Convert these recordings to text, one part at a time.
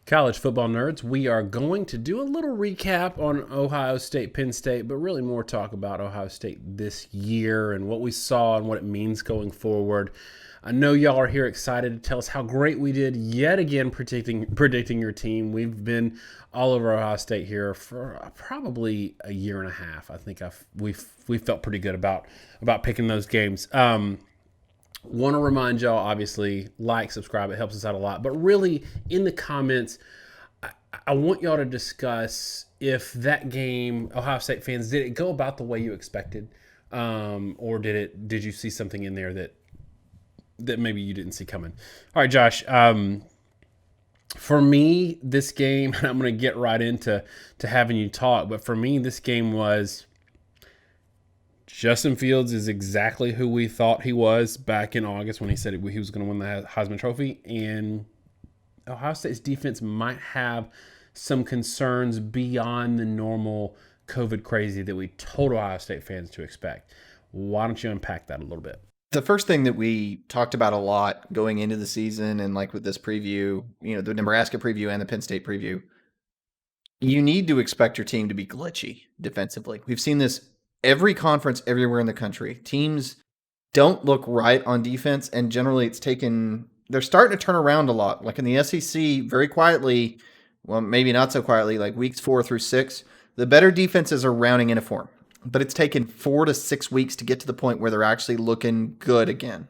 College football nerds, we are going to do a little recap on Ohio State, Penn State, but really more talk about Ohio State this year and what we saw and what it means going forward. I know y'all are here excited to tell us how great we did yet again predicting your team. We've been all over Ohio State here for probably a year and a half. I think we felt pretty good about picking those games. Want to remind y'all, obviously, like, subscribe. It helps us out a lot. But really, in the comments, I want y'all to discuss if that game, Ohio State fans, did it go about the way you expected? Or did you see something in there that maybe you didn't see coming? All right, Josh. For me, this game, and I'm going to get right into having you talk, but for me, this game was Justin Fields is exactly who we thought he was back in August when he said he was going to win the Heisman Trophy. And Ohio State's defense might have some concerns beyond the normal COVID crazy that we told Ohio State fans to expect. Why don't you unpack that a little bit? The first thing that we talked about a lot going into the season and like with this preview, the Nebraska preview and the Penn State preview, you need to expect your team to be glitchy defensively. We've seen this every conference everywhere in the country. Teams don't look right on defense, and generally they're starting to turn around a lot. Like in the SEC, very quietly, well, maybe not so quietly, like weeks 4 through 6, the better defenses are rounding into form. But it's taken 4 to 6 weeks to get to the point where they're actually looking good again.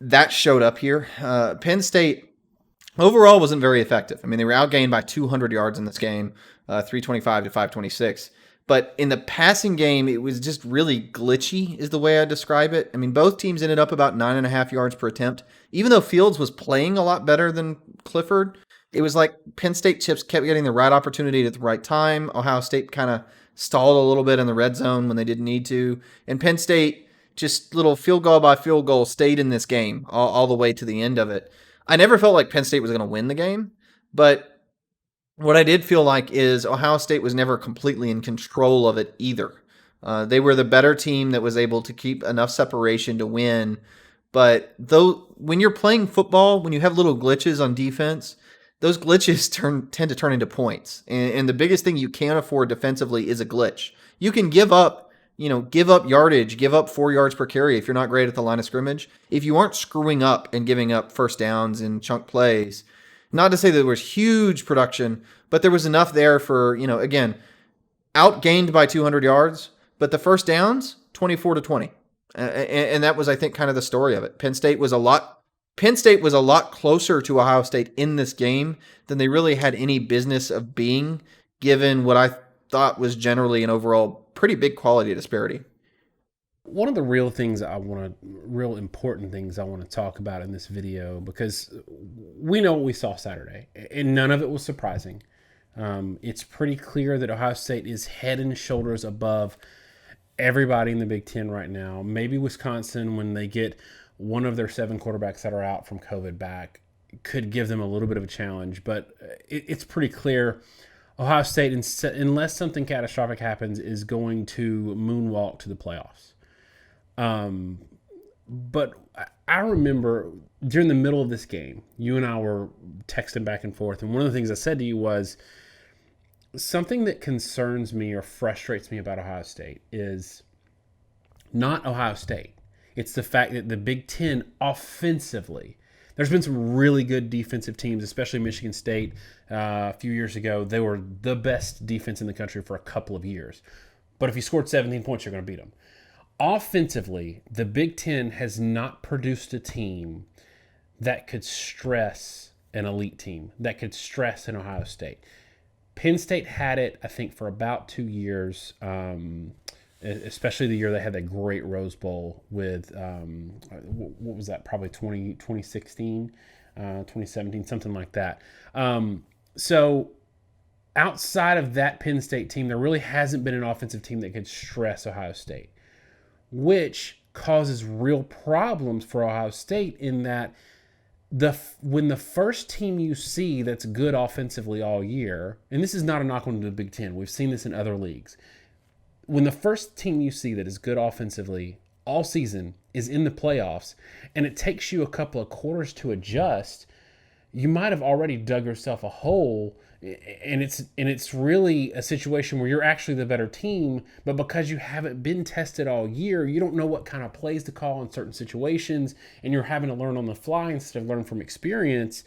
That showed up here. Penn State overall wasn't very effective. I mean, they were outgained by 200 yards in this game, 325 to 526. But in the passing game, it was just really glitchy is the way I describe it. I mean, both teams ended up about 9.5 yards per attempt. Even though Fields was playing a lot better than Clifford, it was like Penn State chips kept getting the right opportunity at the right time. Ohio State kind of stalled a little bit in the red zone when they didn't need to. And Penn State, just little field goal by field goal, stayed in this game all the way to the end of it. I never felt like Penn State was going to win the game, but what I did feel like is Ohio State was never completely in control of it either. They were the better team that was able to keep enough separation to win. But when you're playing football, when you have little glitches on defense, those glitches tend to turn into points. And the biggest thing you can't afford defensively is a glitch. You can give up yardage, give up 4 yards per carry if you're not great at the line of scrimmage. If you aren't screwing up and giving up first downs and chunk plays, not to say that there was huge production, but there was enough there for, again, outgained by 200 yards, but the first downs, 24 to 20. And that was, I think, kind of the story of it. Penn State was a lot closer to Ohio State in this game than they really had any business of being, given what I thought was generally an overall pretty big quality disparity. One of the real important things I want to talk about in this video, because we know what we saw Saturday, and none of it was surprising. It's pretty clear that Ohio State is head and shoulders above everybody in the Big Ten right now. Maybe Wisconsin, when they get one of their 7 quarterbacks that are out from COVID back, could give them a little bit of a challenge. But it's pretty clear Ohio State, unless something catastrophic happens, is going to moonwalk to the playoffs. But I remember during the middle of this game, you and I were texting back and forth, and one of the things I said to you was, something that concerns me or frustrates me about Ohio State is not Ohio State. It's the fact that the Big Ten offensively, there's been some really good defensive teams, especially Michigan State a few years ago. They were the best defense in the country for a couple of years. But if you scored 17 points, you're going to beat them. Offensively, the Big Ten has not produced a team that could stress an elite team, that could stress an Ohio State. Penn State had it, I think, for about 2 years, especially the year they had that great Rose Bowl with, what was that, probably 2016, 2017, something like that. So outside of that Penn State team, there really hasn't been an offensive team that could stress Ohio State, which causes real problems for Ohio State in that when the first team you see that's good offensively all year, and this is not a knock on the Big Ten, we've seen this in other leagues. When the first team you see that is good offensively all season is in the playoffs, and it takes you a couple of quarters to adjust, you might have already dug yourself a hole, and it's really a situation where you're actually the better team, but because you haven't been tested all year, you don't know what kind of plays to call in certain situations, and you're having to learn on the fly instead of learn from experience,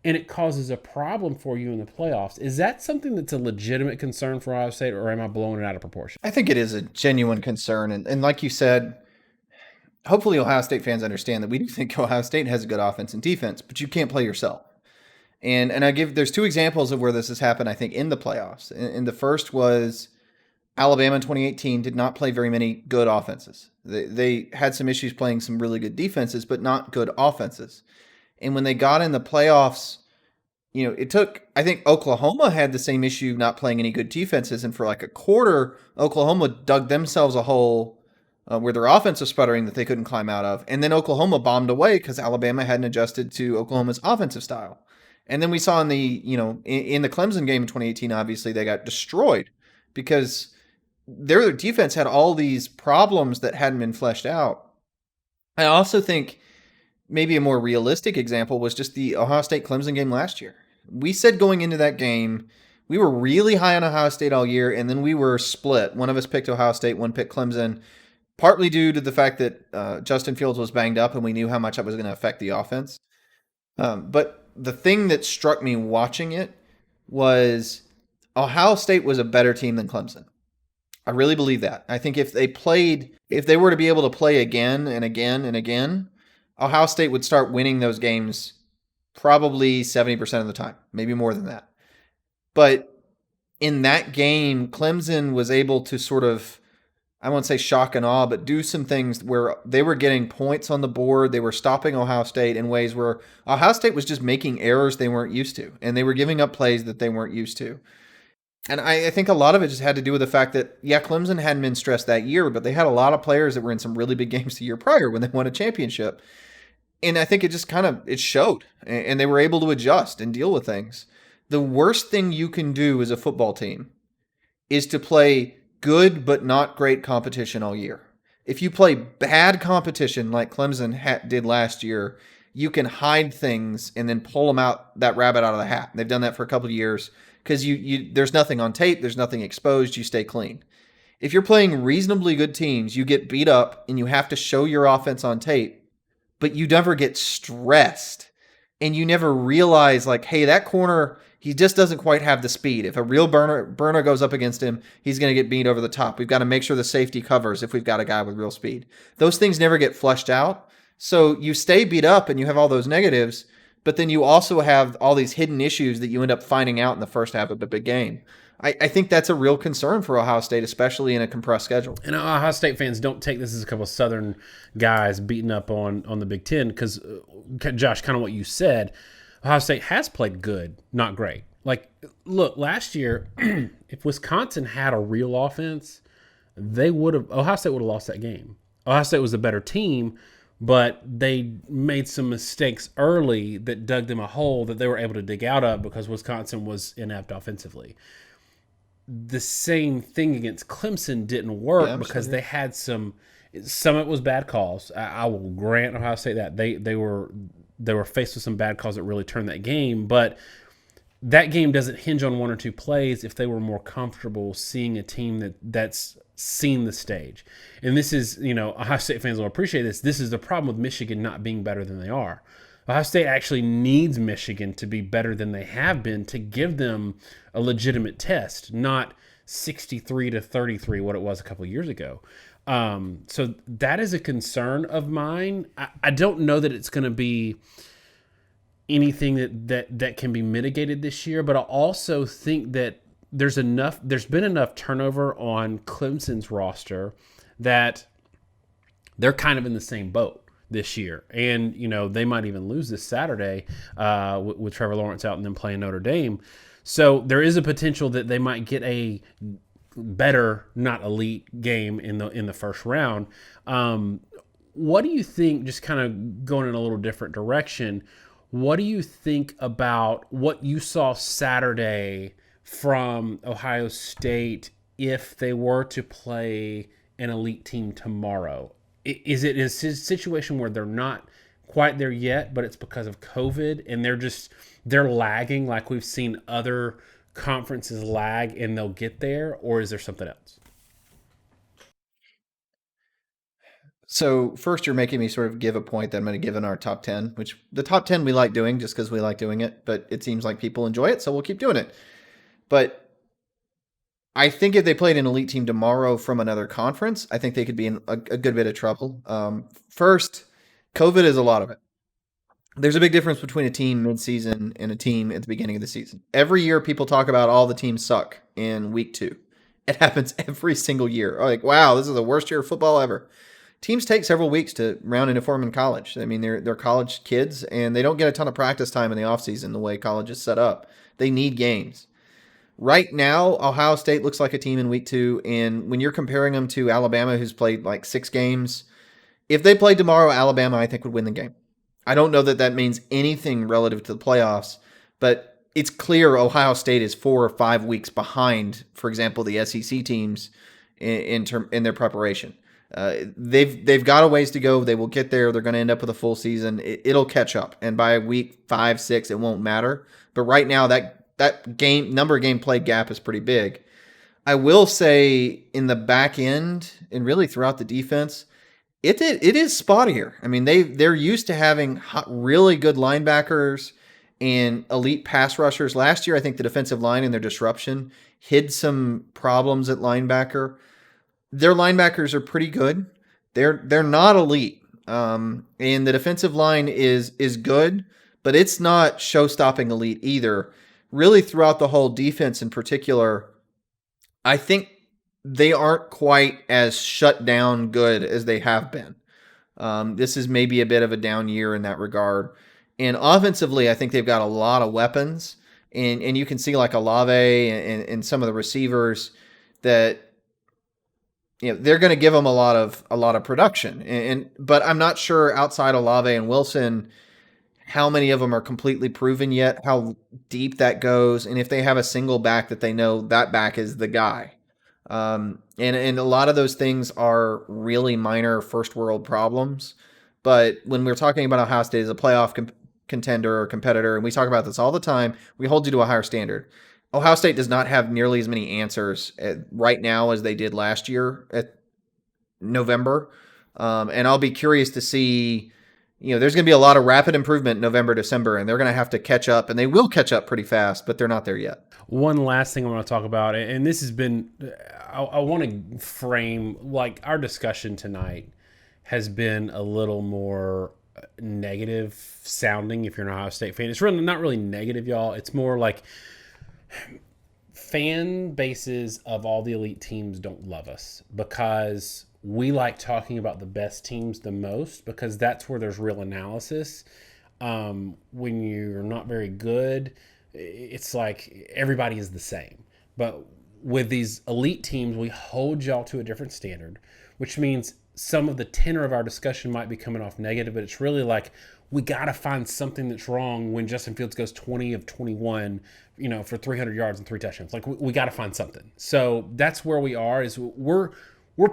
and it causes a problem for you in the playoffs. Is that something that's a legitimate concern for Ohio State, or am I blowing it out of proportion? I think it is a genuine concern. And like you said, hopefully Ohio State fans understand that we do think Ohio State has a good offense and defense, but you can't play yourself. And there's two examples of where this has happened, I think, in the playoffs. And the first was Alabama in 2018 did not play very many good offenses. They had some issues playing some really good defenses, but not good offenses. And when they got in the playoffs, it took, I think Oklahoma had the same issue not playing any good defenses. And for like a quarter, Oklahoma dug themselves a hole where their offense was sputtering that they couldn't climb out of. And then Oklahoma bombed away because Alabama hadn't adjusted to Oklahoma's offensive style. And then we saw in the Clemson game in 2018, obviously they got destroyed because their defense had all these problems that hadn't been fleshed out. I also think maybe a more realistic example was just the Ohio State Clemson game last year. We said going into that game, we were really high on Ohio State all year, and then we were split. One of us picked Ohio State, one picked Clemson, partly due to the fact that Justin Fields was banged up and we knew how much that was going to affect the offense. But the thing that struck me watching it was Ohio State was a better team than Clemson. I really believe that. I think if they were to be able to play again and again and again, Ohio State would start winning those games probably 70% of the time, maybe more than that. But in that game, Clemson was able to sort of, I won't say shock and awe, but do some things where they were getting points on the board. They were stopping Ohio State in ways where Ohio State was just making errors they weren't used to, and they were giving up plays that they weren't used to. And I think a lot of it just had to do with the fact that, yeah, Clemson hadn't been stressed that year, but they had a lot of players that were in some really big games the year prior when they won a championship. And I think it just it showed, and they were able to adjust and deal with things. The worst thing you can do as a football team is to play good but not great competition all year. If you play bad competition like Clemson did last year, you can hide things and then pull that rabbit out of the hat. They've done that for a couple of years because there's nothing on tape, there's nothing exposed, you stay clean. If you're playing reasonably good teams, you get beat up and you have to show your offense on tape, but you never get stressed and you never realize like, hey, that corner, he just doesn't quite have the speed. If a real burner goes up against him, he's going to get beat over the top. We've got to make sure the safety covers if we've got a guy with real speed. Those things never get fleshed out. So you stay beat up and you have all those negatives, but then you also have all these hidden issues that you end up finding out in the first half of a big game. I think that's a real concern for Ohio State, especially in a compressed schedule. And Ohio State fans don't take this as a couple of Southern guys beating up on the Big Ten because, Josh, kind of what you said, Ohio State has played good, not great. Like, look, last year, if Wisconsin had a real offense, Ohio State would have lost that game. Ohio State was a better team, but they made some mistakes early that dug them a hole that they were able to dig out of because Wisconsin was inept offensively. The same thing against Clemson didn't work because they had some of it was bad calls. I will grant Ohio State that they were faced with some bad calls that really turned that game, but that game doesn't hinge on one or two plays if they were more comfortable seeing a team that's seen the stage. And this is, Ohio State fans will appreciate this. This is the problem with Michigan not being better than they are. Ohio State actually needs Michigan to be better than they have been to give them a legitimate test, not 63-33, what it was a couple of years ago. So that is a concern of mine. I don't know that it's going to be anything that can be mitigated this year, but I also think that there's been enough turnover on Clemson's roster that they're kind of in the same boat this year. And, they might even lose this Saturday with Trevor Lawrence out and then playing Notre Dame. So there is a potential that they might get a better, not elite game in the first round. What do you think, just kind of going in a little different direction, what do you think about what you saw Saturday from Ohio State if they were to play an elite team tomorrow? Is it a situation where they're not quite there yet, but it's because of COVID, and they're lagging like we've seen other conferences lag, and they'll get there, or is there something else? So first, you're making me sort of give a point that I'm going to give in our top 10, which the top 10 we like doing just because we like doing it, but it seems like people enjoy it, so we'll keep doing it. But I think if they played an elite team tomorrow from another conference, I think they could be in a good bit of trouble. First, COVID is a lot of it. There's a big difference between a team midseason and a team at the beginning of the season. Every year, people talk about all the teams suck in week 2. It happens every single year. Like, wow, this is the worst year of football ever. Teams take several weeks to round into form in college. I mean, they're college kids, and they don't get a ton of practice time in the offseason the way college is set up. They need games. Right now, Ohio State looks like a team in week 2, and when you're comparing them to Alabama, who's played like 6 games, if they played tomorrow, Alabama, I think, would win the game. I don't know that that means anything relative to the playoffs, but it's clear Ohio State is 4 or 5 weeks behind, for example, the SEC teams in their preparation. They've got a ways to go. They will get there. They're going to end up with a full season. It'll catch up, and by week 5, 6, it won't matter. But right now, that number of game played gap is pretty big. I will say in the back end and really throughout the defense, it is spottier. I mean, they're used to having really good linebackers and elite pass rushers. Last year, I think the defensive line and their disruption hid some problems at linebacker. Their linebackers are pretty good. They're not elite, and the defensive line is good, but it's not show-stopping elite either. Really, throughout the whole defense in particular, I think they aren't quite as shut down good as they have been. This is maybe a bit of a down year in that regard. And offensively, I think they've got a lot of weapons, and you can see like Olave and some of the receivers that they're going to give them a lot of production. But I'm not sure outside Olave and Wilson how many of them are completely proven yet, how deep that goes, and if they have a single back that they know that back is the guy. And a lot of those things are really minor first world problems. But when we're talking about Ohio State as a playoff contender or competitor, and we talk about this all the time, we hold you to a higher standard. Ohio State does not have nearly as many answers right now as they did last year at November. And I'll be curious to see, there's going to be a lot of rapid improvement November, December, and they're going to have to catch up, and they will catch up pretty fast, but they're not there yet. One last thing I want to talk about, and this has been, I want to frame, like, our discussion tonight has been a little more negative sounding if you're an Ohio State fan. It's really not really negative, y'all. It's more like fan bases of all the elite teams don't love us because we like talking about the best teams the most because that's where there's real analysis. When you're not very good, it's like everybody is the same. But with these elite teams, we hold y'all to a different standard, which means some of the tenor of our discussion might be coming off negative, but it's really like we got to find something that's wrong when Justin Fields goes 20 of 21, for 300 yards and 3 touchdowns. Like we got to find something. So that's where we are. Is we're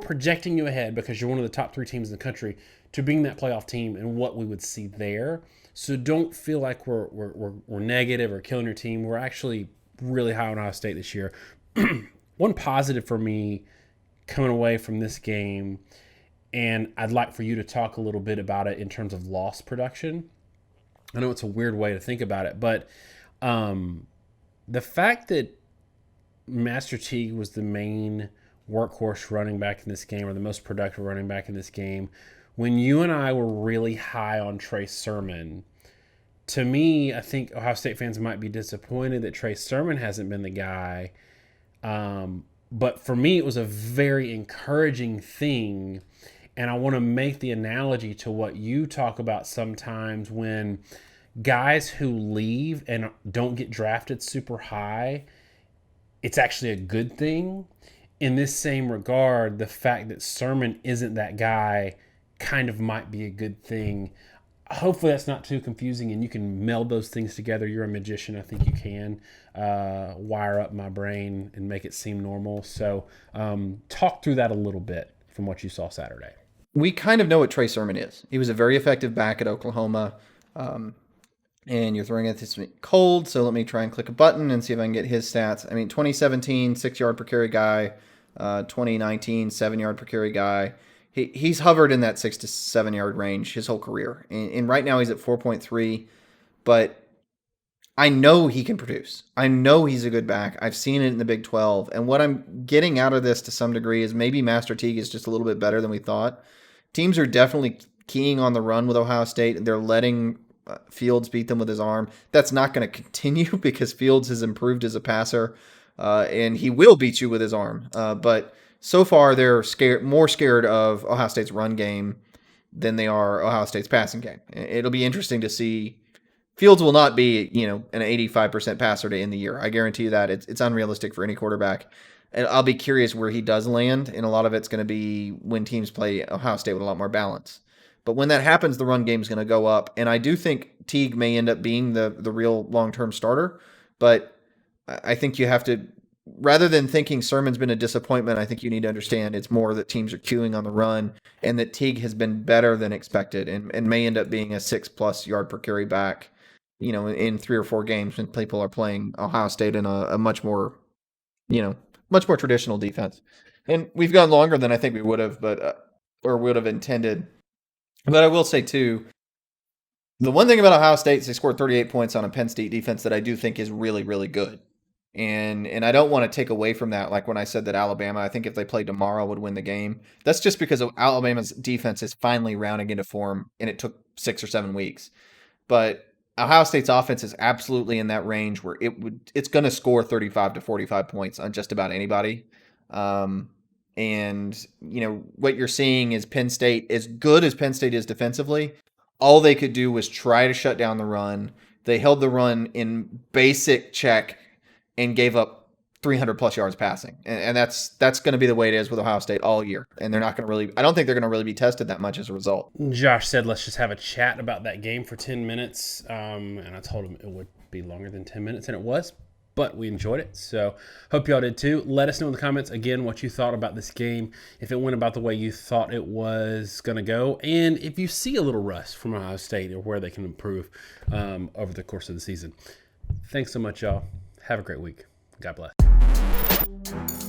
projecting you ahead because you're one of the top 3 teams in the country to being that playoff team and what we would see there. So don't feel like we're negative or killing your team. We're actually really high on Ohio State this year. One positive for me coming away from this game, and I'd like for you to talk a little bit about it in terms of loss production. I know it's a weird way to think about it, but the fact that Master Teague was the main workhorse running back in this game, or the most productive running back in this game, when you and I were really high on Trey Sermon, to me, I think Ohio State fans might be disappointed that Trey Sermon hasn't been the guy. But for me, it was a very encouraging thing. And I want to make the analogy to what you talk about sometimes when guys who leave and don't get drafted super high, it's actually a good thing. In this same regard, the fact that Sermon isn't that guy kind of might be a good thing. Hopefully that's not too confusing and you can meld those things together. You're a magician. I think you can wire up my brain and make it seem normal. So talk through that a little bit from what you saw Saturday. we kind of know what Trey Sermon is. He was a very effective back at Oklahoma. And you're throwing at this cold, so let me try and click a button and see if I can get his stats. I mean, 2017, 6-yard per carry guy. 2019, 7-yard per carry guy. He's hovered in that 6 to 7-yard range his whole career. And right now he's at 4.3. But I know he can produce. I know he's a good back. I've seen it in the Big 12. And what I'm getting out of this to some degree is maybe Master Teague is just a little bit better than we thought. Teams are definitely keying on the run with Ohio State. They're letting Fields beat them with his arm. That's not going to continue because Fields has improved as a passer, and he will beat you with his arm. But so far, they're more scared of Ohio State's run game than they are Ohio State's passing game. It'll be interesting to see. Fields will not be, an 85% passer to end the year. I guarantee you that. It's unrealistic for any quarterback. And I'll be curious where he does land, and a lot of it's going to be when teams play Ohio State with a lot more balance. But when that happens, the run game is going to go up. And I do think Teague may end up being the real long-term starter. But I think you have to, rather than thinking Sermon's been a disappointment, I think you need to understand it's more that teams are queuing on the run and that Teague has been better than expected and may end up being a 6+ yard per carry back, in 3 or 4 games when people are playing Ohio State in a much more traditional defense. And we've gone longer than I think we would have, or would have intended. But I will say, too, the one thing about Ohio State is they scored 38 points on a Penn State defense that I do think is really, really good. And I don't want to take away from that, like when I said that Alabama, I think if they played tomorrow, would win the game. That's just because Alabama's defense is finally rounding into form, and it took 6 or 7 weeks. But Ohio State's offense is absolutely in that range where it's going to score 35 to 45 points on just about anybody. And, what you're seeing is Penn State, as good as Penn State is defensively, all they could do was try to shut down the run. They held the run in basic check and gave up 300+ yards passing. And that's going to be the way it is with Ohio State all year. And they're not going to I don't think they're going to really be tested that much as a result. Josh said, let's just have a chat about that game for 10 minutes. And I told him it would be longer than 10 minutes, and it was. But we enjoyed it, so hope y'all did too. Let us know in the comments, again, what you thought about this game, if it went about the way you thought it was going to go, and if you see a little rust from Ohio State or where they can improve over the course of the season. Thanks so much, y'all. Have a great week. God bless.